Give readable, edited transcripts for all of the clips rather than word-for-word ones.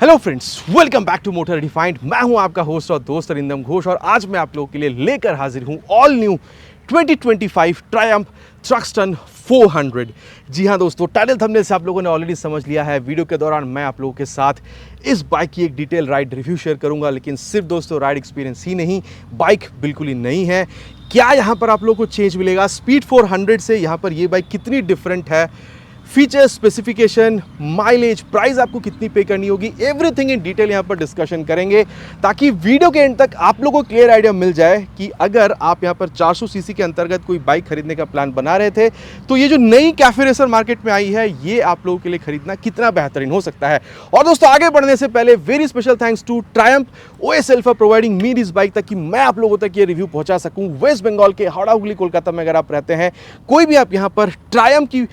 Hello friends, welcome back to motor refined. मैं हूं आपका होस्ट और दोस्त अरिंदम घोष और आज मैं आप लोगों के लिए लेकर हाजिर हूं ऑल न्यू 2025 ट्रायम्फ थ्रक्सटन 400। जी हां दोस्तों, टाइटल थंबनेल से आप लोगों ने ऑलरेडी समझ लिया है। वीडियो के दौरान मैं आप लोगों के साथ इस बाइक की एक डिटेल राइड रिव्यू शेयर करूंगा, लेकिन सिर्फ दोस्तों राइड एक्सपीरियंस ही नहीं, बाइक बिल्कुल ही नई है। क्या यहाँ पर आप लोगों को चेंज मिलेगा स्पीड 400 से, यहाँ पर ये बाइक कितनी डिफरेंट है, फीचर्स, स्पेसिफिकेशन, माइलेज, प्राइस आपको कितनी पे करनी होगी, एवरीथिंग इन डिटेल यहाँ पर डिस्कशन करेंगे ताकि वीडियो के एंड तक आप लोगों को क्लियर आइडिया मिल जाए कि अगर आप यहाँ पर 400 सीसी के अंतर्गत कोई बाइक खरीदने का प्लान बना रहे थे तो ये जो नई कैफे रेसर मार्केट में आई है ये आप लोगों के लिए खरीदना कितना बेहतरीन हो सकता है। और दोस्तों आगे बढ़ने से पहले very special thanks to Triumph OSL for providing me this bike ताकि मैं आप लोगों तक ये रिव्यू पहुंचा सकूं। वेस्ट बंगाल के हावड़ा हुगली कोलकाता में अगर आप रहते हैं, कोई भी आप यहाँ पर ट्रायम्फ की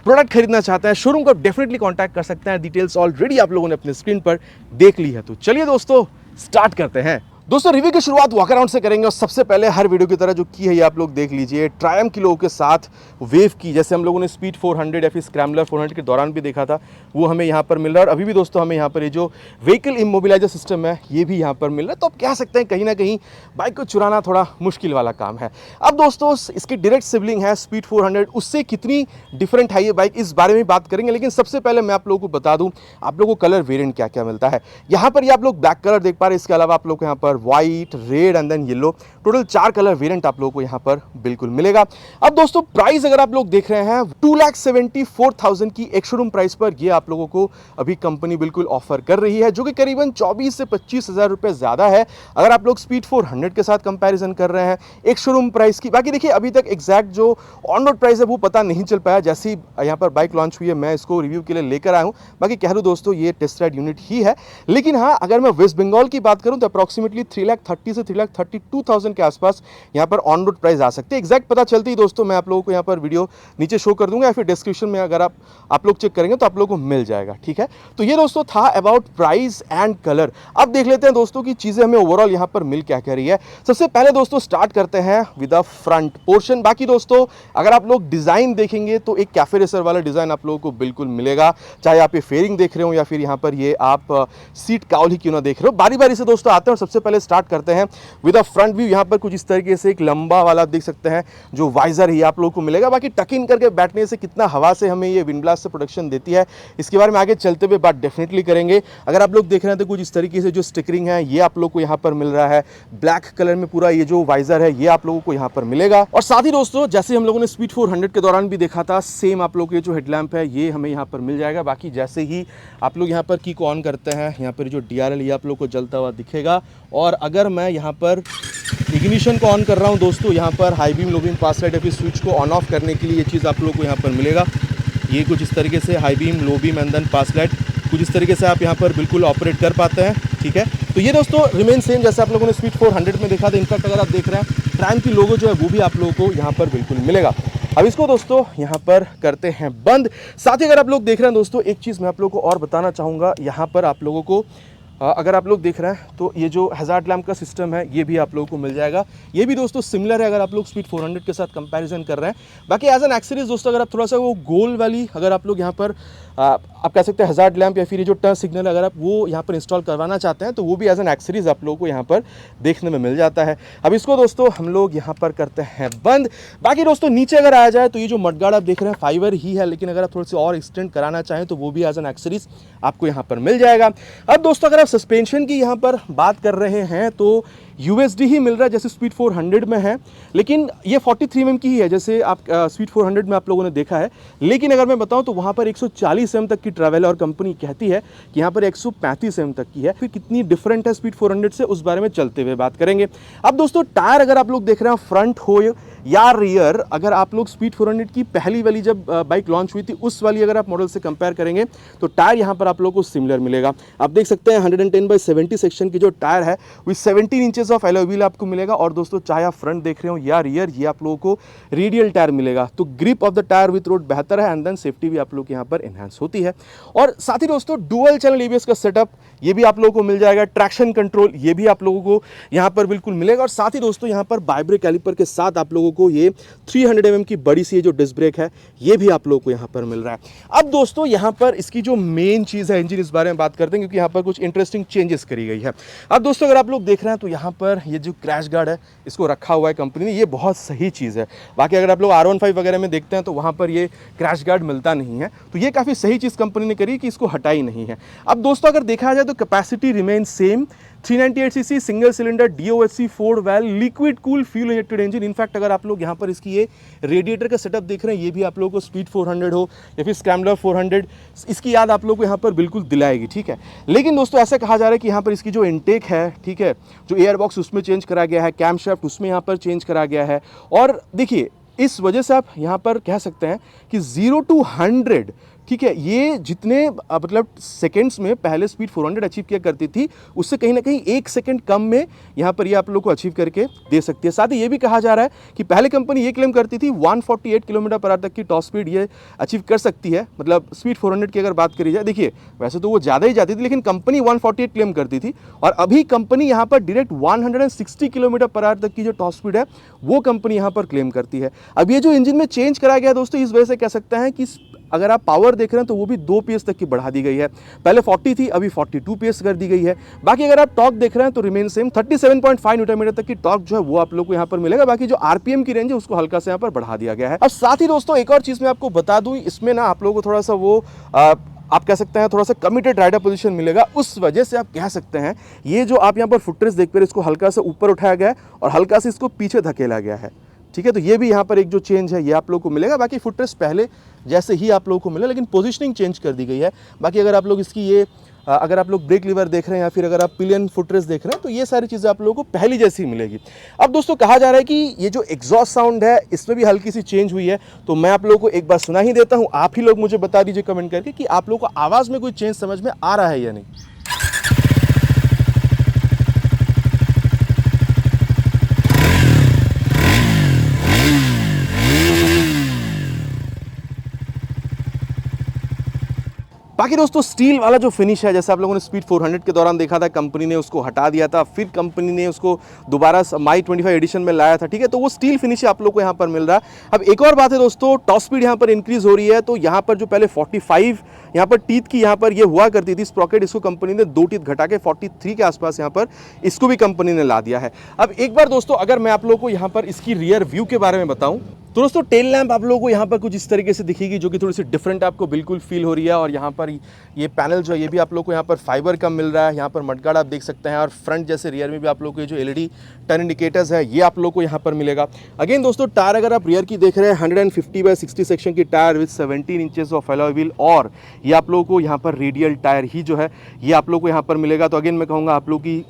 प्रोडक्ट खरीदना चाहते हैं, शोरूम को डेफिनेटली कांटेक्ट कर सकते हैं। डिटेल्स ऑलरेडी आप लोगों ने अपने स्क्रीन पर देख ली है। तो चलिए दोस्तों स्टार्ट करते हैं। दोस्तों रिव्यू की शुरुआत वॉक अराउंड से करेंगे और सबसे पहले हर वीडियो की तरह जो की है ये आप लोग देख लीजिए। ट्रायम्फ की लोगों के साथ वेव की, जैसे हम लोगों ने स्पीड 400 या फिर स्क्रैम्बलर 400 के दौरान भी देखा था, वो हमें यहाँ पर मिल रहा है। और अभी भी दोस्तों हमें यहाँ पर ये जो व्हीकल इमोबिलाइजर सिस्टम है ये भी यहाँ पर मिल रहा है। तो आप कह सकते हैं कहीं ना कहीं बाइक को चुराना थोड़ा मुश्किल वाला काम है। अब दोस्तों इसकी डायरेक्ट सिबलिंग है स्पीड 400, उससे कितनी डिफरेंट है ये बाइक, इस बारे में बात करेंगे। लेकिन सबसे पहले मैं आप लोगों को बता दूं आप लोगों को कलर वेरिएंट क्या क्या मिलता है। यहाँ पर ये आप लोग ब्लैक कलर देख पा रहे हैं, इसके अलावा आप लोग को यहाँ पर white, red and then yellow, total 4 colour variant आप लोगों को यहाँ पर बिल्कुल मिलेगा। अब दोस्तों प्राइस अगर आप लोग देख रहे हैं 2,74,000 की एक शोरूम प्राइस पर ये आप लोगों को अभी कंपनी बिल्कुल ऑफर कर रही है, जो कि करीबन 24 से 25 हज़ार रुपए ज्यादा है अगर आप लोग स्पीड 400 के साथ कंपैरिजन कर रहे हैं एक शोरूम प्राइस की। बाकी देखिए अभी तक एग्जैक्ट जो ऑन रोड प्राइस है वो पता नहीं चल पाया, जैसे ही यहाँ पर बाइक लॉन्च हुई है मैं इसको रिव्यू के लिए लेकर आया हूँ। बाकी कह दूँ दोस्तों ये टेस्ट राइड यूनिट ही है। लेकिन हाँ, अगर मैं वेस्ट बंगाल की बात करूँ तो अप्रॉक्सीमेटली 3,30,000 से 3,32,000 के आसपास यहाँ पर ऑन रोड प्राइस आ सकते हैं। एग्जैक्ट पता चलती ही दोस्तों मैं आप लोगों को यहाँ पर वीडियो नीचे शो कर दूंगा या फिर डिस्क्रिप्शन में अगर आप लोग चेक करेंगे तो आप लोगों को मिल जाएगा। ठीक है, तो ये दोस्तों था अबाउट प्राइस एंड कलर। अब देख लेते हैं दोस्तों की चीजें हमें ओवरऑल यहाँ पर मिल क्या कह रही है। सबसे पहले दोस्तों स्टार्ट करते हैं विद द फ्रंट पोर्शन। बाकी दोस्तों अगर आप लोग डिजाइन देखेंगे तो एक कैफे रेसर वाला डिजाइन आप लोगों को बिल्कुल मिलेगा, चाहे आप ये फेयरिंग देख रहे हो या फिर यहाँ पर ये आप सीट काउल ही क्यों ना देख रहे हो। बारी बारी से दोस्तों आते हैं और सबसे पहले स्टार्ट करते हैं विद द फ्रंट व्यू। यहाँ पर कुछ इस तरीके से एक लंबा वाला देख सकते हैं जो वाइजर है आप लोगों को मिलेगा। बाकी टक इन करके बैठने से कितना हवा से हमें ये विंड ब्लास्ट से प्रोटेक्शन देती है इसके बारे में आगे चलते हुए बात डेफिनेटली करेंगे। अगर आप लोग देख रहे हैं तो कुछ इस तरीके से जो स्टिकरिंग है ये आप लोग को यहाँ पर मिल रहा है, ब्लैक कलर में पूरा ये जो वाइजर है ये आप लोगों को यहाँ पर मिलेगा। और साथ ही दोस्तों जैसे हम लोगों ने स्पीड 400 के दौरान भी देखा था, सेम आप लोग को ये जो हेडलैम्प है ये हमें यहाँ पर मिल जाएगा। बाकी जैसे ही आप लोग यहाँ पर की को ऑन करते हैं यहाँ पर जो DRL ये आप लोग को जलता हुआ दिखेगा। और अगर मैं यहाँ पर इग्निशन को ऑन कर रहा हूं दोस्तों, यहाँ पर हाई बीम, लो बीम, पास लाइट या फिर स्विच को ऑन ऑफ करने के लिए ये चीज़ आप लोगों को यहाँ पर मिलेगा। ये कुछ इस तरीके से high beam, low beam and then pass light कुछ इस तरीके से आप यहाँ पर बिल्कुल ऑपरेट कर पाते हैं। ठीक है, तो ये दोस्तों रिमेन सेम जैसे आप लोगों ने स्पीड 400 में देखा था। इनफैक्ट अगर आप देख रहे हैं ट्रायम्फ की लोगो जो है वो भी आप लोगों को यहाँ पर बिल्कुल मिलेगा। अब इसको दोस्तों यहाँ पर करते हैं बंद। साथ ही अगर आप लोग देख रहे हैं दोस्तों एक चीज़ मैं आप लोगों को और बताना चाहूँगा, यहाँ पर आप लोगों को अगर आप लोग देख रहे हैं तो ये जो हैजार्ड लैम्प का सिस्टम है ये भी आप लोगों को मिल जाएगा। ये भी दोस्तों सिमिलर है अगर आप लोग स्पीड 400 के साथ कंपैरिजन कर रहे हैं। बाकी एज एन एक्सेसरीज दोस्तों अगर आप थोड़ा सा वो गोल वाली अगर आप लोग यहाँ पर आप कह सकते हैं हैजार्ड लैम्प या फिर ये जो टर्न सिग्नल अगर आप वो यहाँ पर इंस्टॉल करवाना चाहते हैं तो वो भी एज एन एक्सेसरीज आप लोगों को यहाँ पर देखने में मिल जाता है। अब इसको दोस्तों हम लोग यहाँ पर करते हैं बंद। बाकी दोस्तों नीचे अगर आया जाए तो ये जो मडगार्ड आप देख रहे हैं फाइबर ही है, लेकिन अगर आप थोड़ी सी और एक्सटेंड कराना चाहें तो वो भी एज एन एक्सेसरीज आपको यहाँ पर मिल जाएगा। अब दोस्तों अगर आप सस्पेंशन की यहाँ पर बात कर रहे हैं तो USD ही मिल रहा है जैसे स्पीड 400 में है, लेकिन ये 43 mm की ही है जैसे आप स्पीड 400 में आप लोगों ने देखा है। लेकिन अगर मैं बताऊं तो वहाँ पर 140 mm तक की ट्रैवल है और कंपनी कहती है कि यहाँ पर 135 mm तक की है। फिर कितनी डिफरेंट है स्पीड 400 से उस बारे में चलते हुए बात करेंगे। अब दोस्तों टायर अगर आप लोग देख रहे हैं फ्रंट हो या रियर, अगर आप लोग स्पीड 400 की पहली वाली जब बाइक लॉन्च हुई थी उस वाली अगर आप मॉडल से कंपेयर करेंगे तो टायर यहाँ पर आप लोगों को सिमिलर मिलेगा। आप देख सकते हैं 110/70 सेक्शन की जो टायर है वो 17 inches inches of alloy wheel आपको मिलेगा। और दोस्तों चाहे आप फ्रंट देख रहे हो या रियर, ये आप लोगों को रेडियल टायर मिलेगा। तो grip of the tyre with road बेहतर है एंड देन सेफ्टी भी आप लोग यहाँ पर एनहांस होती है। और साथ ही दोस्तों डुअल चैनल एबीएस का सेटअप ये भी आप लोगों को मिल जाएगा। ट्रैक्शन कंट्रोल ये भी आप लोगों को यहाँ पर बिल्कुल मिलेगा। और साथ ही दोस्तों यहाँ पर बाइब्रेक कैलिपर के साथ आप लोगों को ये 300 mm की बड़ी सी जो डिस्क ब्रेक है ये भी आप लोगों को यहाँ पर मिल रहा है। अब दोस्तों यहाँ पर इसकी जो मेन चीज़ है इंजन, इस बारे में बात करते हैं क्योंकि यहाँ पर कुछ इंटरेस्टिंग चेंजेस करी गई है। अब दोस्तों अगर आप लोग देख रहे हैं तो यहाँ पर ये जो क्रैश गार्ड है इसको रखा हुआ है कंपनी ने, ये बहुत सही चीज़ है। बाकी अगर आप लोग R15 वगैरह में देखते हैं तो वहाँ पर ये क्रैश गार्ड मिलता नहीं है, तो ये काफ़ी सही चीज़ कंपनी ने करी कि इसको हटाई नहीं है। अब दोस्तों अगर देखा जाए तो capacity remain same, 398 CC single cylinder DOHC 4 valve liquid cool fuel injected engine. In fact अगर आप लोग यहाँ पर इसकी ये रेडिएटर का सेटअप देख रहे हैं, ये भी आप लोगों को स्पीड 400 हो या फिर स्क्रैम्बलर 400 इसकी याद आप लोग को यहाँ पर बिल्कुल दिलाएगी, ठीक है। लेकिन दोस्तों ऐसा कहा जा रहा है कि यहाँ पर इसकी जो इनटेक है, ठीक है, जो एयर बॉक्स उसमें चेंज करा गया है, कैम शाफ्ट उसमें यहाँ पर चेंज करा गया है। और देखिए इस वजह से आप यहाँ पर कह सकते हैं कि 0 to 100, ठीक है, ये जितने मतलब सेकेंड्स में पहले स्पीड 400 अचीव किया करती थी उससे कहीं ना कहीं 1 सेकेंड कम में यहाँ पर ये आप लोग को अचीव करके दे सकती है। साथ ही ये भी कहा जा रहा है कि पहले कंपनी ये क्लेम करती थी 148 किलोमीटर पर आवर तक की टॉप स्पीड ये अचीव कर सकती है, मतलब स्पीड 400 की अगर बात करी जाए। देखिए वैसे तो वो ज़्यादा ही जाती थी लेकिन कंपनी 148 क्लेम करती थी और अभी कंपनी यहाँ पर डायरेक्ट 160 किलोमीटर पर आवर तक की जो टॉप स्पीड है वो कंपनी यहाँ पर क्लेम करती है। अब ये जो इंजन में चेंज करा गया दोस्तों, इस वजह से कह सकते हैं कि अगर आप पावर देख रहे हैं तो वो भी 2 PS तक की बढ़ा दी गई है। पहले 40 थी, अभी 42 PS कर दी गई है। बाकी अगर आप टॉर्क देख रहे हैं तो रिमेन सेम, 37.5 न्यूटन मीटर तक की टॉर्क जो है वो आप लोग को यहाँ पर मिलेगा। बाकी जो RPM की रेंज है उसको हल्का से यहाँ पर बढ़ा दिया गया है। अब साथ ही दोस्तों एक और चीज़ मैं आपको बता दूँ, इसमें ना आप लोगों को थोड़ा सा वो आप कह सकते हैं थोड़ा सा कमिटेड राइडर पोजीशन मिलेगा। उस वजह से आप कह सकते हैं ये जो आप यहाँ पर फुटरेस्ट देख पा रहे हैं इसको हल्का से ऊपर उठाया गया है और हल्का से इसको पीछे धकेला गया है, ठीक है। तो ये भी यहाँ पर एक जो चेंज है ये आप लोग को मिलेगा। बाकी फुटरेस्ट पहले जैसे ही आप लोगों को मिला लेकिन पोजीशनिंग चेंज कर दी गई है। बाकी अगर आप लोग इसकी ये अगर आप लोग ब्रेक लीवर देख रहे हैं या फिर अगर आप पिलियन फुटरेस्ट देख रहे हैं तो ये सारी चीज़ें आप लोगों को पहली जैसी ही मिलेगी। अब दोस्तों कहा जा रहा है कि ये जो एग्जॉस्ट साउंड है इसमें भी हल्की सी चेंज हुई है, तो मैं आप लोगों को एक बार सुना ही देता हूँ। आप ही लोग मुझे बता दीजिए कमेंट करके कि आप लोगों को आवाज़ में कोई चेंज समझ में आ रहा है या नहीं। बाकी दोस्तों स्टील वाला जो फिनिश है, जैसे आप लोगों ने स्पीड 400 के दौरान देखा था, कंपनी ने उसको हटा दिया था, फिर कंपनी ने उसको दोबारा माई 25 एडिशन में लाया था, ठीक है। तो वो स्टील फिनिश आप लोग को यहाँ पर मिल रहा है। अब एक और बात है दोस्तों, टॉप स्पीड यहाँ पर इंक्रीज हो रही है। तो यहाँ पर जो पहले 45 यहाँ पर टीथ की यहाँ पर ये हुआ करती थी स्प्रॉकेट, इसको कंपनी ने 2 टीथ घटा के 43 के आसपास यहाँ पर इसको भी कंपनी ने ला दिया है। अब एक बार दोस्तों अगर मैं आप लोग को यहाँ पर इसकी रियर व्यू के बारे में बताऊँ तो दोस्तों टेल लैंप आप लोगों को यहाँ पर कुछ इस तरीके से दिखेगी जो कि थोड़ी सी डिफरेंट आपको बिल्कुल फील हो रही है। और यहाँ पर ये पैनल जो है ये भी आप लोग को यहाँ पर फाइबर का मिल रहा है। यहाँ पर मडगार्ड आप देख सकते हैं और फ्रंट जैसे रियर में भी आप लोग को ये जो LED टर्न इंडिकेटर्स है ये आप लोग को यहाँ पर मिलेगा। अगेन दोस्तों टायर अगर आप रियर की देख रहे हैं 150/60 सेक्शन की tyre with 17 inches of alloy wheel और ये आप लोगों को यहाँ पर रेडियल टायर ही जो है ये आप लोग को यहाँ पर मिलेगा। तो अगेन मैं कहूँगा आप लोग की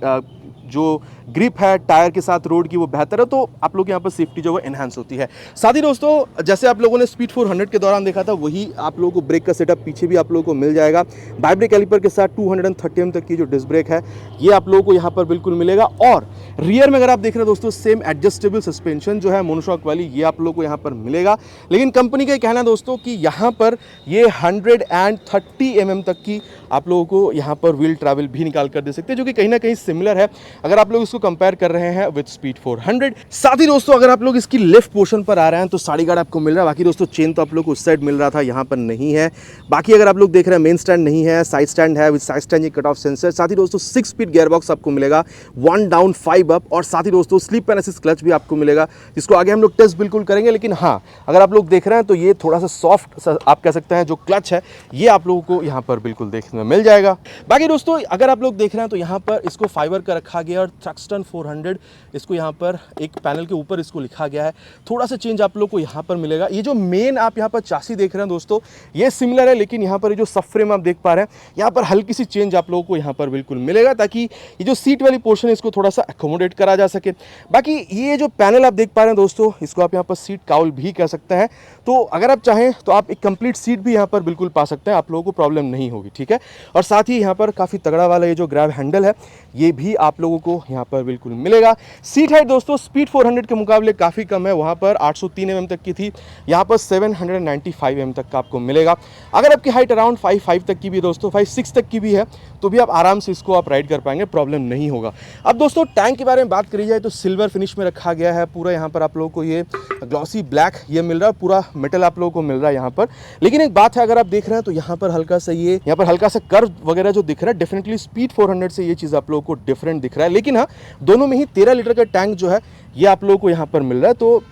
जो ग्रिप है टायर के साथ रोड की वो बेहतर है, तो आप लोग यहाँ पर सेफ्टी जो है एनहांस होती है। साथ ही दोस्तों जैसे आप लोगों ने स्पीड 400 के दौरान देखा था वही आप लोगों को ब्रेक का सेटअप पीछे भी आप लोगों को मिल जाएगा। बाइब्रेक कैलिपर के साथ 230 mm तक की जो डिस्क ब्रेक है ये आप लोगों को यहाँ पर बिल्कुल मिलेगा। और रियर में अगर आप देख रहे हैं दोस्तों सेम एडजस्टेबल सस्पेंशन जो है मोनोशॉक वाली ये आप लोग को यहाँ पर मिलेगा। लेकिन कंपनी का कहना है दोस्तों कि यहाँ पर ये 130 mm तक की आप लोगों को यहाँ पर व्हील ट्रैवल भी निकाल कर दे सकते हैं, जो कि कहीं ना कहीं सिमिलर है अगर आप लोग इसको कंपेयर कर रहे हैं विद स्पीड 400। साथ ही दोस्तों अगर आप लोग इसकी लेफ्ट पोर्शन पर आ रहे हैं तो साड़ी गार्ड आपको मिल रहा है। बाकी दोस्तों चेन तो आप लोग को उस साइड मिल रहा था, यहाँ पर नहीं है। बाकी अगर आप लोग देख रहे हैं मेन स्टैंड नहीं है, साइड स्टैंड है विद साइड स्टैंड ये कट ऑफ सेंसर। साथ ही दोस्तों 6 स्पीड गियर बॉक्स आपको मिलेगा, 1 डाउन 5 अप। और साथ ही दोस्तों स्लिप एंड असिस्ट क्लच भी आपको मिलेगा, जिसको आगे हम लोग टेस्ट बिल्कुल करेंगे। लेकिन हाँ अगर आप लोग देख रहे हैं तो ये थोड़ा सा सॉफ्ट आप कह सकते हैं जो क्लच है ये आप लोगों को यहाँ पर बिल्कुल देखने में मिल जाएगा। बाकी दोस्तों अगर आप लोग देख रहे हैं तो यहाँ पर इसको फाइबर का रखा गया और थ्रक्सटन 400 इसको यहाँ पर एक पैनल के ऊपर इसको लिखा गया है। थोड़ा सा चेंज आप लोग को यहाँ पर मिलेगा। ये जो मेन आप यहाँ पर चासी देख रहे हैं दोस्तों ये सिमिलर है, लेकिन यहाँ पर ये जो सब फ्रेम आप देख पा रहे हैं यहाँ पर हल्की सी चेंज आप लोगों को यहाँ पर बिल्कुल मिलेगा, ताकि ये जो सीट वाली पोर्शन है इसको थोड़ा सा एकोमोडेट करा जा सके। बाकी ये जो पैनल आप देख पा रहे हैं दोस्तों इसको आप यहाँ पर सीट काउल भी कह सकते हैं। तो अगर आप चाहें तो आप एक कंप्लीट सीट भी यहाँ पर बिल्कुल पा सकते हैं, आप लोगों को प्रॉब्लम नहीं होगी, ठीक है। और साथ ही यहाँ पर काफ़ी तगड़ा वाला ये जो ग्रैब हैंडल है ये भी आप लोगों को यहाँ पर बिल्कुल मिलेगा। सीट हाइट दोस्तों स्पीड 400 के मुकाबले काफ़ी कम है, वहाँ पर 803 mm तक की थी, यहाँ पर 795 mm तक का आपको मिलेगा। अगर आपकी हाइट अराउंड 5'5" तक की भी दोस्तों 5'6" तक की भी है तो भी आप आराम से इसको आप राइड कर पाएंगे, प्रॉब्लम नहीं होगा। अब दोस्तों टैंक के बारे में बात करी जाए तो सिल्वर फिनिश में रखा गया है पूरा, यहाँ पर आप लोगों को ये ग्लॉसी ब्लैक ये मिल रहा है, पूरा मेटल आप लोगों को मिल रहा है यहाँ पर। लेकिन एक बात है, अगर आप देख रहे हैं तो यहाँ पर हल्का सा ये यहाँ पर हल्का सा कर्व वगैरह जो दिख रहा है, डेफिनेटली स्पीड 400 से ये चीज़ आप लोगों को डिफरेंट दिख रहा है। लेकिन हाँ, दोनों में ही 13 लीटर का टैंक जो है ये आप लोगों को यहाँ पर मिल रहा है, तो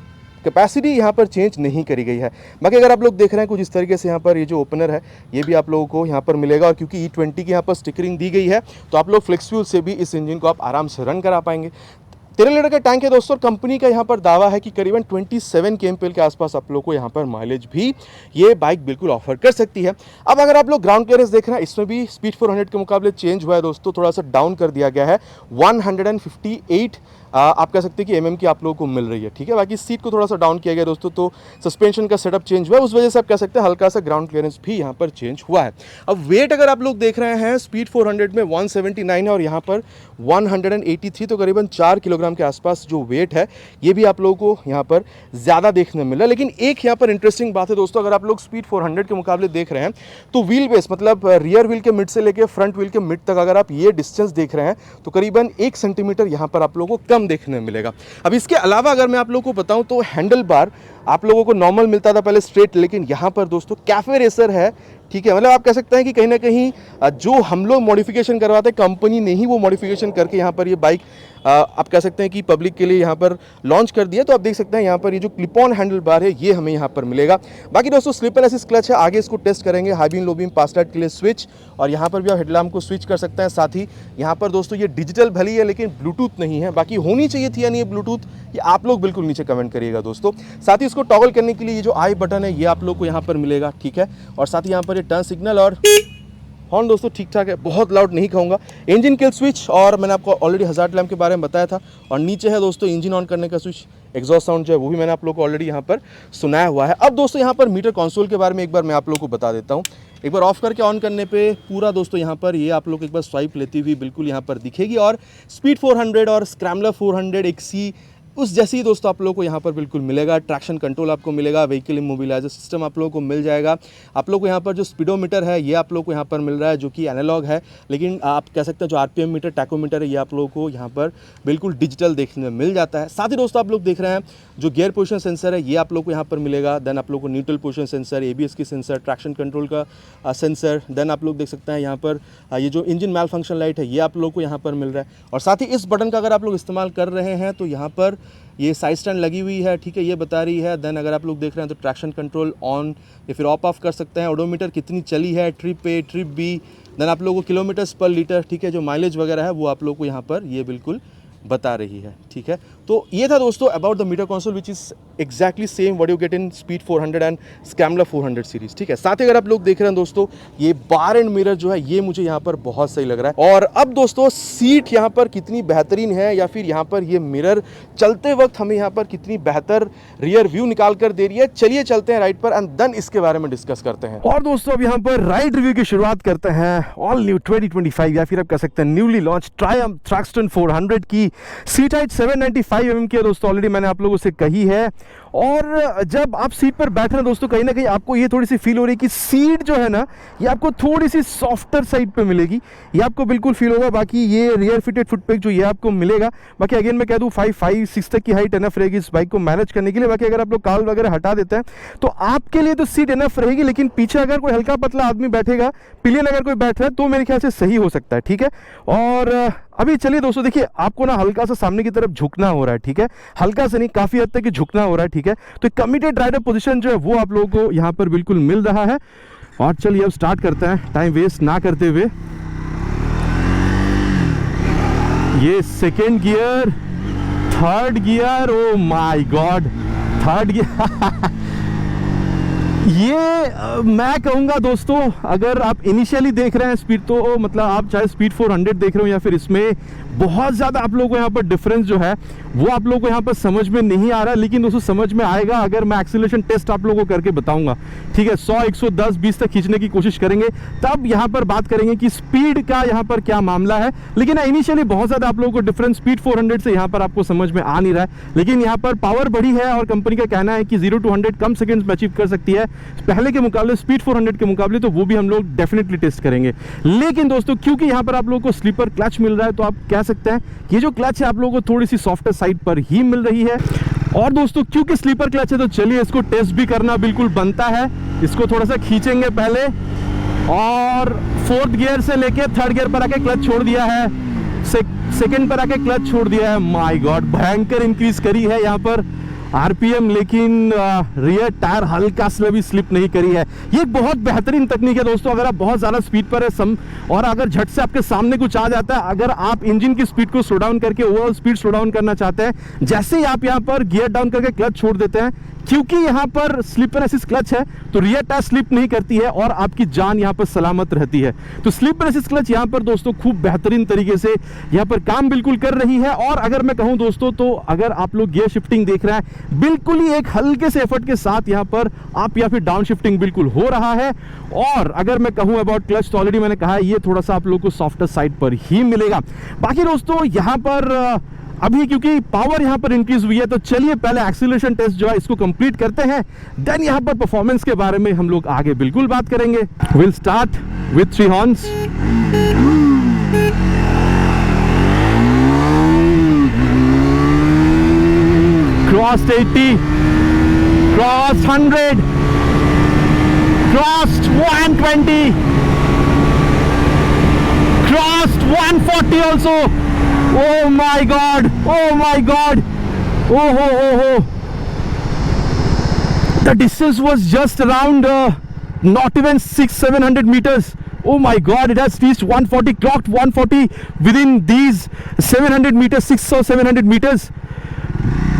कैपेसिटी यहाँ पर चेंज नहीं करी गई है। बाकी अगर आप लोग देख रहे हैं कुछ इस तरीके से यहाँ पर ये जो ओपनर है ये भी आप लोगों को यहाँ पर मिलेगा, और क्योंकि E20 की यहाँ पर स्टिकरिंग दी गई है तो आप लोग फ्लेक्स फ्यूल से भी इस इंजन को आप आराम से रन करा पाएंगे। 13 लीटर का टैंक है दोस्तों, कंपनी का यहाँ पर दावा है कि करीबन 27 kmpl के आसपास आप लोग को यहाँ पर माइलेज भी ये बाइक बिल्कुल ऑफर कर सकती है। अब अगर आप लोग ग्राउंड क्लियरेंस देख रहे हैं, इसमें भी स्पीड 400 के मुकाबले चेंज हुआ है दोस्तों, थोड़ा सा डाउन कर दिया गया है, 158 आप कह सकते हैं कि mm की आप लोगों को मिल रही है, ठीक है। बाकी सीट को थोड़ा सा डाउन किया गया दोस्तों, तो सस्पेंशन का सेटअप चेंज हुआ है, उस वजह से आप कह सकते हैं हल्का सा ग्राउंड क्लियरेंस भी यहाँ पर चेंज हुआ है। अब वेट अगर आप लोग देख रहे हैं स्पीड 400 में 179 है और यहाँ पर 183, तो करीबन 4 किलोग्राम के आसपास जो वेट है ये भी आप लोगों को यहाँ पर ज़्यादा देखने मिला। लेकिन एक यहाँ पर इंटरेस्टिंग बात है दोस्तों, अगर आप लोग स्पीड 400 के मुकाबले देख रहे हैं तो व्हील बेस मतलब रियर व्हील के मिड से लेकर फ्रंट व्हील के मिड तक अगर आप ये डिस्टेंस देख रहे हैं तो करीबन 1 सेंटीमीटर यहाँ पर आप लोगों को कम देखने मिलेगा। अब इसके अलावा अगर मैं आप लोगों को बताऊं तो हैंडल बार आप लोगों को नॉर्मल मिलता था पहले स्ट्रेट, लेकिन यहाँ पर दोस्तों कैफे रेसर है, ठीक है। मतलब आप कह सकते हैं कि कहीं ना कहीं जो हम लोग मॉडिफिकेशन करवाते हैं कंपनी ने ही वो मॉडिफिकेशन करके यहाँ पर ये बाइक आप कह सकते हैं कि पब्लिक के लिए यहाँ पर लॉन्च कर दिया। तो आप देख सकते हैं यहाँ पर ये जो क्लिप ऑन हैंडल बार है ये हमें यहाँ पर मिलेगा। बाकी दोस्तों स्लिप एंड असिस्ट क्लच है, आगे इसको टेस्ट करेंगे, हाई बीम लो बीम पास लाइट के लिए स्विच, और यहाँ पर भी आप हेडलैम्प को स्विच कर सकते हैं। साथ ही यहाँ पर दोस्तों ये डिजिटल भली है लेकिन ब्लूटूथ नहीं है, बाकी होनी चाहिए थी या नहीं ब्लूटूथ, ये आप लोग बिल्कुल नीचे कमेंट करिएगा दोस्तों। साथ ही इसको टॉगल करने के लिए ये जो आई बटन है ये आप लोग को यहाँ पर मिलेगा, ठीक है। और साथ ही यहाँ पर ये टर्न सिग्नल और हॉर्न दोस्तों ठीक ठाक है, बहुत लाउड नहीं कहूँगा। इंजन किल स्विच, और मैंने आपको ऑलरेडी हजार्ड लैम्प के बारे में बताया था, और नीचे है दोस्तों इंजन ऑन करने का स्विच, एग्जॉस्ट साउंड जो है वो भी मैंने आप लोगों को ऑलरेडी यहाँ पर सुनाया हुआ है। अब दोस्तों यहाँ पर मीटर कंसोल के बारे में एक बार मैं आप लोगों को बता देता हूँ। एक बार ऑफ करके ऑन करने पे पूरा दोस्तों यहाँ पर ये आप लोग एक बार स्वाइप लेती हुई बिल्कुल यहाँ पर दिखेगी, और स्पीड 400 और स्क्रैम्बलर 400 XC उस जैसे ही दोस्तों आप लोगों को यहाँ पर बिल्कुल मिलेगा। ट्रैक्शन कंट्रोल आपको मिलेगा, व्हीकल इमोबिलाइजर सिस्टम आप लोगों को मिल जाएगा। आप लोगों को यहाँ पर जो स्पीडोमीटर है ये आप लोगों को यहाँ पर मिल रहा है, जो कि एनालॉग है, लेकिन आप कह सकते हैं जो RPM मीटर टैकोमीटर है ये आप लोगों को यहाँ पर बिल्कुल डिजिटल देखने में मिल जाता है। साथ ही दोस्तों आप लोग देख रहे हैं जो गियर पोजिशन सेंसर है ये आप लोग को यहाँ पर मिलेगा। देन आप लोग को न्यूट्रल पोजिशन सेंसर, ABS की सेंसर, ट्रैक्शन कंट्रोल का सेंसर। देन आप लोग देख सकते हैं यहाँ पर ये जो इंजन मैल फंक्शन लाइट है ये आप लोग को यहाँ पर मिल रहा है। और साथ ही इस बटन का अगर आप लोग इस्तेमाल कर रहे हैं तो यहाँ पर ये साइड स्टैंड लगी हुई है, ठीक है, ये बता रही है। देन अगर आप लोग देख रहे हैं तो ट्रैक्शन कंट्रोल ऑन या फिर ऑफ कर सकते हैं। ओडोमीटर कितनी चली है, trip A trip B, then आप लोगों को किलोमीटर्स पर लीटर, ठीक है, जो माइलेज वगैरह है वो आप लोग को यहाँ पर ये बिल्कुल बता रही है, ठीक है। तो ये था दोस्तों about the meter console which is exactly same what you get in speed 400 and scrambler 400 series, ठीक है। साथ ही अगर आप लोग देख रहे हैं दोस्तों ये बार एंड मिरर जो है ये मुझे यहाँ पर बहुत सही लग रहा है। और अब दोस्तों सीट यहाँ पर कितनी बेहतरीन है, या फिर यहाँ पर ये मिरर चलते वक्त हमें यहाँ पर कितनी बेहतर रियर व्यू निकाल कर दे रही है, चलिए चलते हैं राइड पर एंड देन इसके बारे में डिस्कस करते हैं। और दोस्तों अब यहाँ पर राइड रिव्यू की शुरुआत करते हैं ऑल न्यू 2025 या फिर आप कह सकते हैं न्यूली लॉन्च ट्रायम्फ थ्रक्सटन 400 की। सीट हाइट 795 mm की है दोस्तों, ऑलरेडी मैंने आप लोगों से कही है। और जब आप सीट पर बैठ रहे हैं दोस्तों कहीं ना कहीं आपको ये थोड़ी सी फील हो रही है कि सीट जो है ना ये आपको थोड़ी सी सॉफ्टर साइड पे मिलेगी, ये आपको बिल्कुल फील होगा। बाकी ये रियर फिटेड फुटपैक जो ये आपको मिलेगा, बाकी अगेन मैं कह दूं 5'6" तक की हाइट एनफ रहेगी इस बाइक को मैनेज करने के लिए। बाकी अगर आप लोग काल वगैरह हटा देते हैं तो आपके लिए तो सीट एनफ रहेगी, लेकिन पीछे अगर कोई हल्का पतला आदमी बैठेगा, पिलियन अगर कोई बैठ रहा है तो मेरे ख्याल से सही हो सकता है, ठीक है। और अभी चलिए दोस्तों देखिए आपको ना हल्का सा सामने की तरफ झुकना हो रहा है, ठीक है, हल्का से नहीं काफी हद तक झुकना हो रहा है, ठीक है। तो कमिटेड राइडर पोजीशन जो है वो आप लोगों को यहाँ पर बिल्कुल मिल रहा है। और चलिए अब स्टार्ट करते हैं टाइम वेस्ट ना करते हुए। ये second gear, third gear, oh my God, third gear ये मैं कहूँगा दोस्तों, अगर आप इनिशियली देख रहे हैं स्पीड, तो मतलब आप चाहे स्पीड 400 देख रहे हो या फिर इसमें, बहुत ज़्यादा आप लोगों को यहाँ पर डिफरेंस जो है वो आप लोगों को यहाँ पर समझ में नहीं आ रहा, लेकिन दोस्तों समझ में आएगा अगर मैं एक्सीलरेशन टेस्ट आप लोगों को करके बताऊंगा। ठीक है, 100, 110, 20 तक खींचने की कोशिश करेंगे, तब यहाँ पर बात करेंगे कि स्पीड का यहाँ पर क्या मामला है। लेकिन इनिशियली बहुत ज़्यादा आप लोगों को डिफरेंस स्पीड 400 से यहाँ पर आपको समझ में आ नहीं रहा है, लेकिन यहाँ पर पावर बढ़ी है और कंपनी का कहना है कि 0 to 100 कम सेकेंड्स में अचीव कर सकती है पहले के मुकाबले, स्पीड 400 के मुकाबले, तो वो भी हम लोग डेफिनेटली टेस्ट करेंगे। लेकिन दोस्तों क्योंकि यहाँ पर आप लोगों को स्लीपर क्लच मिल रहा है, तो आप कह सकते हैं कि जो क्लच है आप लोगों को थोड़ी सी सॉफ्टर साइड पर ही मिल रही है। और दोस्तों क्योंकि स्लीपर क्लच है तो चलिए इसको टेस्ट भी करना बिल्कुल बनता है। इसको थोड़ा सा खींचेंगे पहले, और 4th गियर से लेके 3rd गियर पर आके क्लच छोड़ दिया है, सेकंड पर आके क्लच छोड़ दिया है। माय गॉड, भयंकर इंक्रीज करी है यहाँ पर आरपीएम, लेकिन रियर टायर हल्का सा भी स्लिप नहीं करी है। ये एक बहुत बेहतरीन तकनीक है दोस्तों। अगर आप बहुत ज़्यादा स्पीड पर है और अगर झट से आपके सामने कुछ आ जाता है, अगर आप इंजन की स्पीड को स्लो डाउन करके ओवरऑल स्पीड स्लो डाउन करना चाहते हैं, जैसे ही आप यहाँ पर गियर डाउन करके क्लच छोड़ देते हैं, क्योंकि यहाँ पर स्लिपर असिस्ट क्लच है तो रियर टायर स्लिप नहीं करती है और आपकी जान यहाँ पर सलामत रहती है। तो स्लिपर असिस्ट क्लच यहाँ पर दोस्तों खूब बेहतरीन तरीके से यहाँ पर काम बिल्कुल कर रही है। और अगर मैं कहूँ दोस्तों, तो अगर आप लोग गियर शिफ्टिंग देख रहे हैं, बिल्कुल ही एक हल्के से एफर्ट के साथ यहाँ पर आप या फिर डाउन शिफ्टिंग बिल्कुल हो रहा है। और अगर मैं कहूँ अबाउट क्लच, तो ऑलरेडी मैंने कहा है ये थोड़ा सा आप लोग को सॉफ्टर साइड पर ही मिलेगा। बाकी दोस्तों यहाँ पर अभी क्योंकि पावर यहाँ पर इंक्रीज हुई है, तो चलिए पहले एक्सीलरेशन टेस्ट जो है इसको कंप्लीट करते हैं, देन यहाँ पर परफॉर्मेंस के बारे में हम लोग आगे बिल्कुल बात करेंगे। Will start with 3 horns. Crossed 80, crossed 100, crossed 120, crossed 140 also. Oh my God! Oh my God! Oh. The distance was just around not even 600-700 meters. Oh my God! It has reached 140, clocked 140 within these 700 meters, 600 or 700 meters.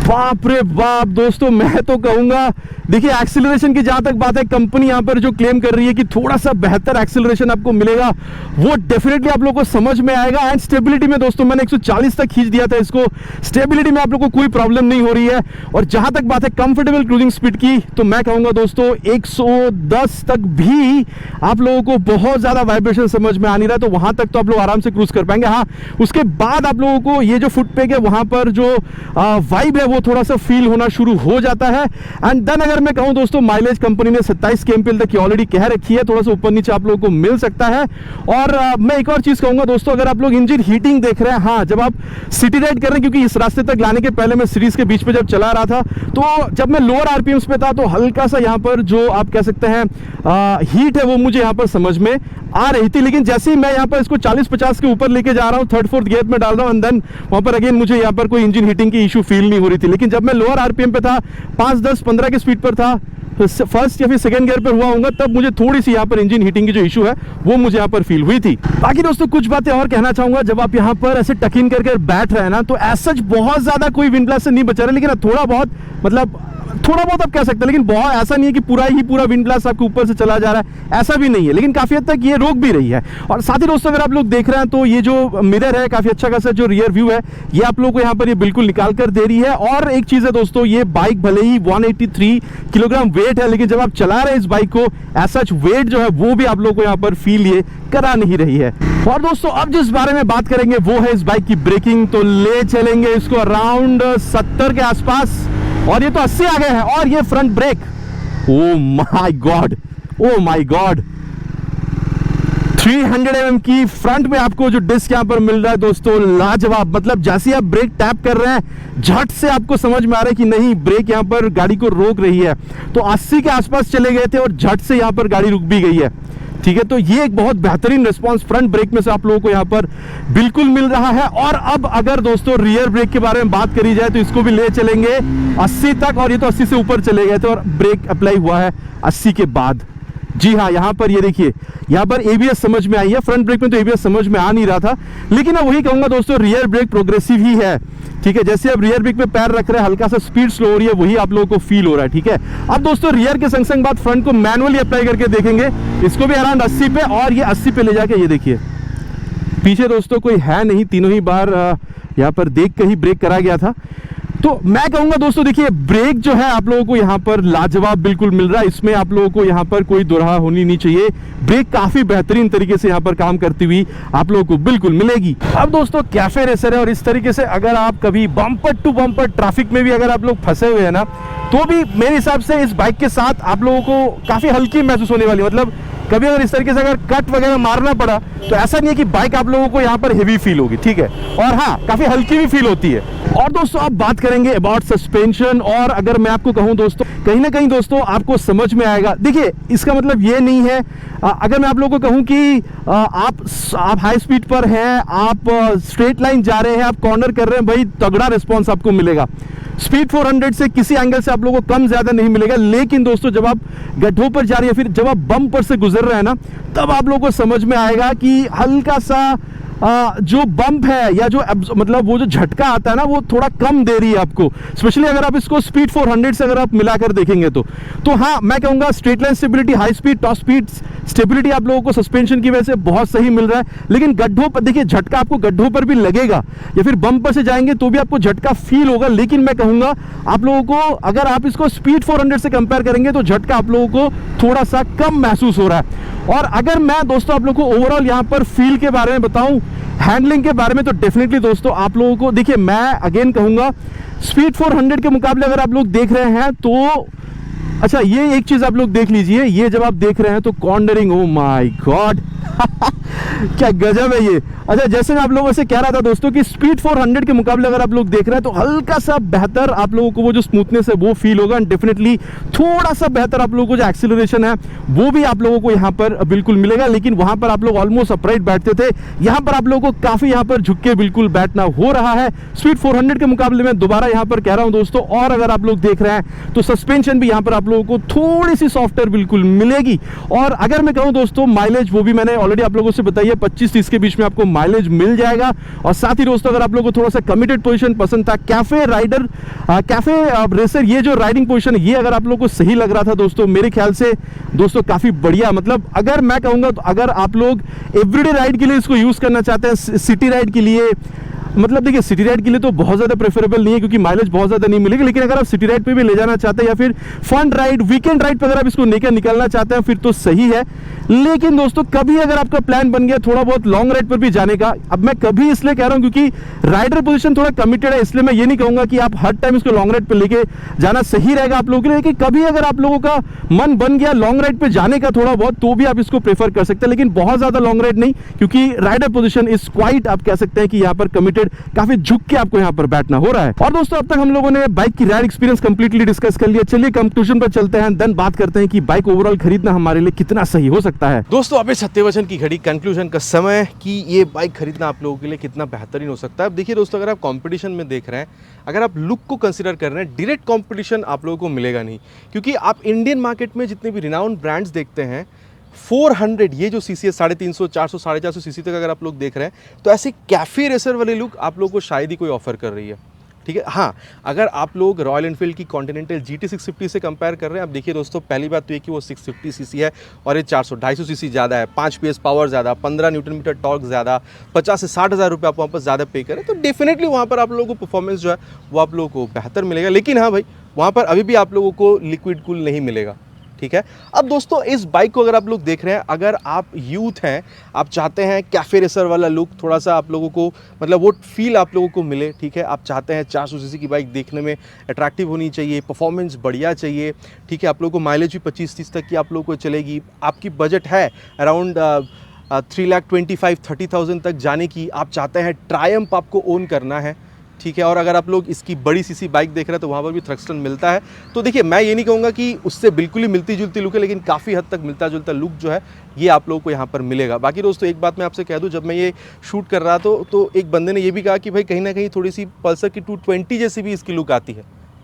बाप रे बाप दोस्तों, मैं तो कहूँगा, देखिए acceleration की जहाँ तक बात है, कंपनी यहाँ पर जो क्लेम कर रही है कि थोड़ा सा बेहतर एक्सीलरेशन आपको मिलेगा, वो डेफिनेटली आप लोगों को समझ में आएगा। एंड स्टेबिलिटी में दोस्तों मैंने 140 तक खींच दिया था इसको, स्टेबिलिटी में आप लोगों को कोई प्रॉब्लम नहीं हो रही है। और जहाँ तक बात है कंफर्टेबल क्रूजिंग स्पीड की, तो मैं कहूँगा दोस्तों 110 तक भी आप लोगों को बहुत ज़्यादा वाइब्रेशन समझ में आ नहीं रहा, तो वहाँ तक तो आप लोग आराम से क्रूज कर पाएंगे। हाँ, उसके बाद आप लोगों को ये जो फुट पेग है वहाँ पर जो वाइब है वो थोड़ा सा फील होना शुरू हो जाता है। एंड देन अगर मैं कहूं दोस्तों, माइलेज कंपनी ने 27 kmpl तक की ऑलरेडी कह रखी है, थोड़ा सा ऊपर नीचे आप लोगों को मिल सकता है। और मैं एक और चीज कहूंगा दोस्तों, अगर आप लोग इंजन हीटिंग देख रहे हैं, हाँ जब आप सिटी राइड कर रहे हैं, क्योंकि इस रास्ते तक लाने के पहले मैं सीरीज के बीच में जब चला रहा था, तो जब मैं लोअर आरपीएम्स पे था, तो हल्का सा यहाँ पर जो आप कह सकते हैं हीट है वो मुझे यहाँ पर समझ में आ रही थी। लेकिन जैसे ही मैं यहाँ पर इसको 40-50 के ऊपर लेके जा रहा हूँ, 3rd 4th गियर में डाल रहा हूँ, एंड देन वहाँ पर अगेन मुझे यहाँ पर कोई इंजन हीटिंग की इशू फील नहीं हो रही थी। लेकिन जब मैं लोअर आरपीएम पे था, 5, 10, 15 के स्पीड पर था, फर्स्ट या फिर सेकंड गियर पर हुआ होगा, तब मुझे थोड़ी सी यहाँ पर इंजन हीटिंग की जो इशू है वो मुझे यहाँ पर फील हुई थी। बाकी दोस्तों कुछ बातें और कहना चाहूंगा, जब आप यहाँ पर ऐसे टक इन करके बैठ रहे हैं ना, तो ऐसा बहुत ज्यादा कोई विंड ब्लास्ट से नहीं बचा रहे, लेकिन थोड़ा बहुत मतलब थोड़ा बहुत आप कह सकते हैं, लेकिन बहुत ऐसा नहीं है कि पूरा विंड ब्लास्ट आपके ऊपर से चला जा रहा है, ऐसा भी नहीं है। लेकिन काफी हद तक ये रोक भी रही है। और साथ ही दोस्तों अगर आप लोग देख रहे हैं, तो ये जो मिरर है काफी अच्छा खासा जो रियर व्यू है, ये आप लोगों को यहाँ पर ये बिल्कुल निकाल कर दे रही है। और एक चीज है दोस्तों, ये बाइक भले ही 183 किलोग्राम वेट है, लेकिन जब आप चला रहे हैं इस बाइक को, ऐसा वेट जो है वो भी आप लोगों को यहाँ पर फील ये करा नहीं रही है। और दोस्तों अब जिस बारे में बात करेंगे वो है इस बाइक की ब्रेकिंग। तो ले चलेंगे इसको अराउंड 70 के आसपास, और ये तो 80 आ गए हैं। और ये front brake, oh my God, oh my God, 300 mm की फ्रंट में आपको जो डिस्क यहाँ पर मिल रहा है दोस्तों, लाजवाब। मतलब जैसे ही आप ब्रेक टैप कर रहे हैं, झट से आपको समझ में आ रहा है कि नहीं, ब्रेक यहाँ पर गाड़ी को रोक रही है। तो 80 के आसपास चले गए थे और झट से यहाँ पर गाड़ी रुक भी गई है। ठीक है, तो ये एक बहुत बेहतरीन रिस्पांस फ्रंट ब्रेक में से आप लोगों को यहाँ पर बिल्कुल मिल रहा है। और अब अगर दोस्तों रियर ब्रेक के बारे में बात करी जाए, तो इसको भी ले चलेंगे 80 तक, और ये तो 80 से ऊपर चले गए थे और ब्रेक अप्लाई हुआ है 80 के बाद। जी हाँ, यहाँ पर ये देखिए, यहाँ पर ABS समझ में आई है। फ्रंट ब्रेक में तो ABS समझ में आ नहीं रहा था, लेकिन मैं वही कहूँगा दोस्तों, रियर ब्रेक प्रोग्रेसिव ही है। ठीक है, जैसे आप रियर ब्रेक पे पैर रख रहे हैं, हल्का सा स्पीड स्लो हो रही है, वही आप लोगों को फील हो रहा है। ठीक है, अब दोस्तों रियर के संग संग बात फ्रंट को मैनुअली अप्लाई करके देखेंगे। इसको भी अराउंड 80 पे, और ये 80 पे ले जाके ये देखिए, पीछे दोस्तों कोई है नहीं, तीनों ही बार यहाँ पर देख के ही ब्रेक करा गया था। तो मैं कहूंगा दोस्तों, देखिए ब्रेक जो है आप लोगों को यहाँ पर लाजवाब बिल्कुल मिल रहा है। इसमें आप लोगों को यहाँ पर कोई दोराहा होनी नहीं चाहिए। ब्रेक काफी बेहतरीन तरीके से यहाँ पर काम करती हुई आप लोगों को बिल्कुल मिलेगी। अब दोस्तों कैफे रेसर है, और इस तरीके से अगर आप कभी बम्पर टू बम्पर ट्रैफिक में भी अगर आप लोग फंसे हुए हैं ना, तो भी मेरे हिसाब से इस बाइक के साथ आप लोगों को काफी हल्की महसूस होने वाली। मतलब कभी अगर इस तरीके से अगर कट वगैरह मारना पड़ा तो ऐसा नहीं है कि बाइक आप लोगों को यहाँ पर हेवी फील होगी। ठीक है, और हाँ, काफी हल्की भी फील होती है। और दोस्तों अब बात करेंगे अबाउट सस्पेंशन, और अगर मैं आपको कहूँ दोस्तों, कहीं ना कहीं दोस्तों आपको समझ में आएगा। देखिए इसका मतलब ये नहीं है, अगर मैं आप लोगों को कहूँ कि आप हाई स्पीड पर हैं, आप स्ट्रेट लाइन जा रहे हैं, आप कॉर्नर कर रहे हैं, भाई तगड़ा रिस्पॉन्स आपको मिलेगा। स्पीड 400 से किसी एंगल से आप लोगों को कम ज्यादा नहीं मिलेगा। लेकिन दोस्तों जब आप गड्ढों पर जा रही है, फिर जब आप बम पर से गुजर रहे हैं ना, तब आप लोगों को समझ में आएगा कि हल्का सा जो बम्प है, या जो मतलब वो जो झटका आता है ना, वो थोड़ा कम दे रही है आपको। स्पेशली अगर आप इसको स्पीड 400 से अगर आप मिलाकर देखेंगे तो हाँ, मैं कहूँगा straight line stability, high speed, top speed stability आप लोगों को सस्पेंशन की वजह से बहुत सही मिल रहा है। लेकिन गड्ढों पर देखिए, झटका आपको गड्ढों पर भी लगेगा, या फिर बम्प पर से जाएंगे तो भी आपको झटका फील होगा। लेकिन मैं कहूँगा आप लोगों को, अगर आप इसको स्पीड 400 से कंपेयर करेंगे तो झटका आप लोगों को थोड़ा सा कम महसूस हो रहा है। और अगर मैं दोस्तों आप लोगों को ओवरऑल यहाँ पर फील के बारे में बताऊं, हैंडलिंग के बारे में, तो डेफिनेटली दोस्तों आप लोगों को, देखिए मैं अगेन कहूंगा, स्पीड 400 के मुकाबले अगर आप लोग देख रहे हैं तो अच्छा, ये एक चीज आप लोग देख लीजिए, ये जब आप देख रहे हैं तो कॉर्नरिंग, ओ माय गॉड क्या गजब है ये। अच्छा, जैसे मैं आप लोगों से कह रहा था दोस्तों कि स्पीड 400 के मुकाबले अगर आप लोग देख रहे हैं तो हल्का सा बेहतर आप लोगों को वो जो स्मूथनेस है वो फील होगा। एंड डेफिनेटली थोड़ा सा बेहतर आप लोगों को जो एक्सीलरेशन है वो भी आप लोगों को यहाँ पर बिल्कुल मिलेगा। लेकिन वहां पर आप लोग ऑलमोस्ट अपराइट बैठते थे, यहाँ पर आप लोगों को काफी यहाँ पर झुक के बिल्कुल बैठना हो रहा है स्पीड 400 के मुकाबले में। दोबारा यहाँ पर कह रहा हूं दोस्तों, और अगर आप लोग देख रहे हैं तो सस्पेंशन भी यहाँ पर आप लोगों को थोड़ी सी सॉफ्टवेयर बिल्कुल मिलेगी। और अगर मैं कहूं दोस्तों माइलेज, वो भी मैंने ऑलरेडी आप लोगों से बताइए, 25-30 के बीच में आपको माइलेज मिल जाएगा। और साथ ही दोस्तों अगर आप लोगों को थोड़ा सा कमिटेड पोजीशन पसंद था, कैफे राइडर, कैफे रेसर, ये जो राइडिंग पोजीशन है, ये अगर आप लोगों को सही लग रहा था दोस्तों, मेरे ख्याल से दोस्तों काफी बढ़िया, मतलब अगर मैं कहूंगा तो अगर आप लोग एवरीडे राइड के लिए इसको यूज करना चाहते हैं, सिटी राइड के लिए, मतलब देखिए सिटी राइड के लिए तो बहुत ज़्यादा प्रेफरेबल नहीं है क्योंकि माइलेज बहुत ज़्यादा नहीं मिलेगी। लेकिन अगर आप सिटी राइड पे भी ले जाना चाहते हैं या फिर फन राइड, वीकेंड राइड पे अगर आप इसको लेकर निकलना चाहते हैं फिर तो सही है। लेकिन दोस्तों कभी अगर आपका प्लान बन गया थोड़ा बहुत लॉन्ग राइड पर भी जाने का, अब मैं कभी इसलिए कह रहा हूं क्योंकि राइडर पोजीशन थोड़ा कमिटेड है, इसलिए मैं ये नहीं कहूंगा कि आप हर टाइम इसको लॉन्ग राइड पे लेके जाना सही रहेगा आप लोगों के लिए। लेकिन कभी अगर आप लोगों का मन बन गया लॉन्ग राइड पे जाने का थोड़ा बहुत, तो भी आप इसको प्रेफर कर सकते हैं, लेकिन बहुत ज्यादा लॉन्ग राइड नहीं, क्योंकि राइडर पोजीशन इज क्वाइट, आप कह सकते हैं कि यहाँ पर कमिटेड, काफी झुक के आपको यहाँ पर बैठना हो रहा है। और दोस्तों अब तक हम लोगों ने बाइक की राइड एक्सपीरियंस कंप्लीटली डिस्कस कर लिया। चलिए कंक्लूजन पर चलते हैं, देन बात करते हैं कि बाइक ओवरऑल खरीदना हमारे लिए कितना सही हो सकता है। दोस्तों अभी सत्यवचन की घड़ी, कंक्लूजन का समय कि ये बाइक खरीदना आप लोगों के लिए कितना बेहतरीन हो सकता है। अब देखिए दोस्तों, अगर आप कंपटीशन में देख रहे हैं, अगर आप लुक को कंसीडर कर रहे हैं, डायरेक्ट कंपटीशन आप लोगों को मिलेगा नहीं, क्योंकि आप इंडियन मार्केट में जितने भी रिनाउंड ब्रांड्स देखते हैं 400 ये जो सीसी है 350, 400, 450 सीसी तक अगर आप लोग देख रहे हैं, तो ऐसे कैफे रेसर वाले लुक आप लोगों को शायद ही कोई ऑफर कर रही है। ठीक है, हाँ अगर आप लोग रॉयल एनफील्ड की कॉन्टिनेंटल GT 650 से कंपेयर कर रहे हैं, अब देखिए दोस्तों पहली बात तो ये कि वो 650 सीसी है और ये 250 सीसी ज़्यादा है, 5 PS पावर ज़्यादा, 15 न्यूटन मीटर टॉर्क ज़्यादा, 50 से 60 हज़ार रुपये आप वहाँ पर ज़्यादा पे करें, तो डेफिनेटली वहाँ पर आप लोगों को परफॉर्मेंस जो है वो आप लोगों को बेहतर मिलेगा। लेकिन हाँ भाई, वहाँ पर अभी भी आप लोगों को लिक्विड कूल नहीं मिलेगा। ठीक है, अब दोस्तों इस बाइक को अगर आप लोग देख रहे हैं, अगर आप यूथ हैं, आप चाहते हैं कैफे रेसर वाला लुक, थोड़ा सा आप लोगों को मतलब वो फील आप लोगों को मिले, ठीक है, आप चाहते हैं 400 सीसी की बाइक देखने में अट्रैक्टिव होनी चाहिए, परफॉर्मेंस बढ़िया चाहिए, ठीक है, आप लोगों को माइलेज भी 25-30 तक की आप लोगों को चलेगी, आपकी बजट है अराउंड 3,25,000-30,000 तक जाने की, आप चाहते हैं ट्रायम्फ आपको ओन करना है, ठीक है, और अगर आप लोग इसकी बड़ी सीसी बाइक देख रहे हैं तो वहाँ पर भी थ्रक्स्टन मिलता है। तो देखिए मैं ये नहीं कहूँगा कि उससे बिल्कुल ही मिलती जुलती लुक है, लेकिन काफ़ी हद तक मिलता जुलता लुक जो है ये आप लोगों को यहाँ पर मिलेगा। बाकी दोस्तों एक बात मैं आपसे कह दूँ, जब मैं ये शूट कर रहा तो एक बंदे ने ये भी कहा कि भाई कहीं ना कहीं थोड़ी सी पल्सर की 220 जैसी भी इसकी लुक आती है।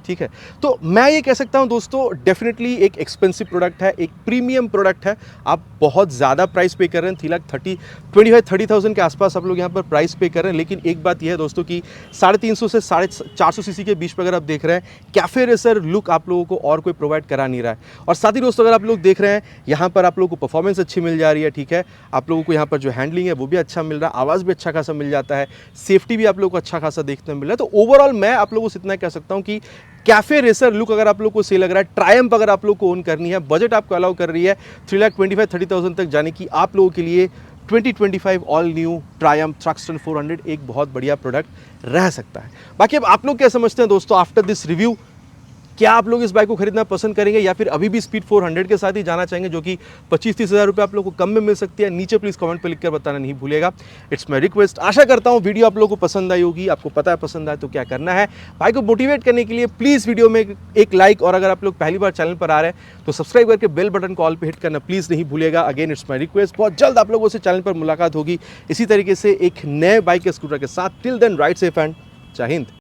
ठीक है। तो मैं ये कह सकता हूँ दोस्तों, डेफिनेटली एक एक्सपेंसिव प्रोडक्ट है, एक प्रीमियम प्रोडक्ट है। आप बहुत ज़्यादा प्राइस पे कर रहे हैं, 3,25,30,000 के आसपास आप लोग यहाँ पर प्राइस पे कर रहे हैं। लेकिन एक बात यह है दोस्तों कि 350 से 450 सीसी के बीच में अगर आप देख रहे हैं, कैफे रेसर लुक आप लोगों को और कोई प्रोवाइड करा नहीं रहा है। और साथ ही दोस्तों अगर आप लोग देख रहे हैं, यहाँ पर आप लोगों को परफॉर्मेंस अच्छी मिल जा रही है, ठीक है। आप लोगों को यहाँ पर जो हैंडलिंग है वो भी अच्छा मिल रहा है, आवाज़ भी अच्छा खासा मिल जाता है, सेफ्टी भी आप लोगों को अच्छा खासा देखने को मिल रहा है। तो ओवरऑल मैं आप लोगों से इतना कह सकता हूँ कि कैफे रेसर लुक अगर आप लोग को सही लग रहा है, ट्रायम्फ अगर आप लोग को ओन करनी है, बजट आपको अलाउ कर रही है 3,25,30,000 तक जाने की, आप लोगों के लिए 2025 ऑल न्यू ट्रायम्फ थ्रक्स्टन 400 एक बहुत बढ़िया प्रोडक्ट रह सकता है। बाकी अब आप लोग क्या समझते हैं दोस्तों आफ्टर दिस रिव्यू? क्या आप लोग इस बाइक को खरीदना पसंद करेंगे या फिर अभी भी स्पीड 400 के साथ ही जाना चाहेंगे, जो कि 25-30 हज़ार रुपये आप लोगों को कम में मिल सकती है? नीचे प्लीज़ कमेंट पे लिखकर बताना नहीं भूलेगा। It's my request. आशा करता हूँ वीडियो आप लोगों को पसंद आई होगी। आपको पता है पसंद आए तो क्या करना है। भाई को मोटिवेट करने के लिए प्लीज़ वीडियो में एक लाइक, और अगर आप लोग पहली बार चैनल पर आ रहे हैं तो सब्सक्राइब करके बेल बटन को ऑल पे हिट करना प्लीज़ नहीं भूलेगा। Again it's my request. बहुत जल्द आप लोगों से चैनल पर मुलाकात होगी इसी तरीके से एक नए बाइक के स्कूटर के साथ। Till then ride safe and जय हिंद।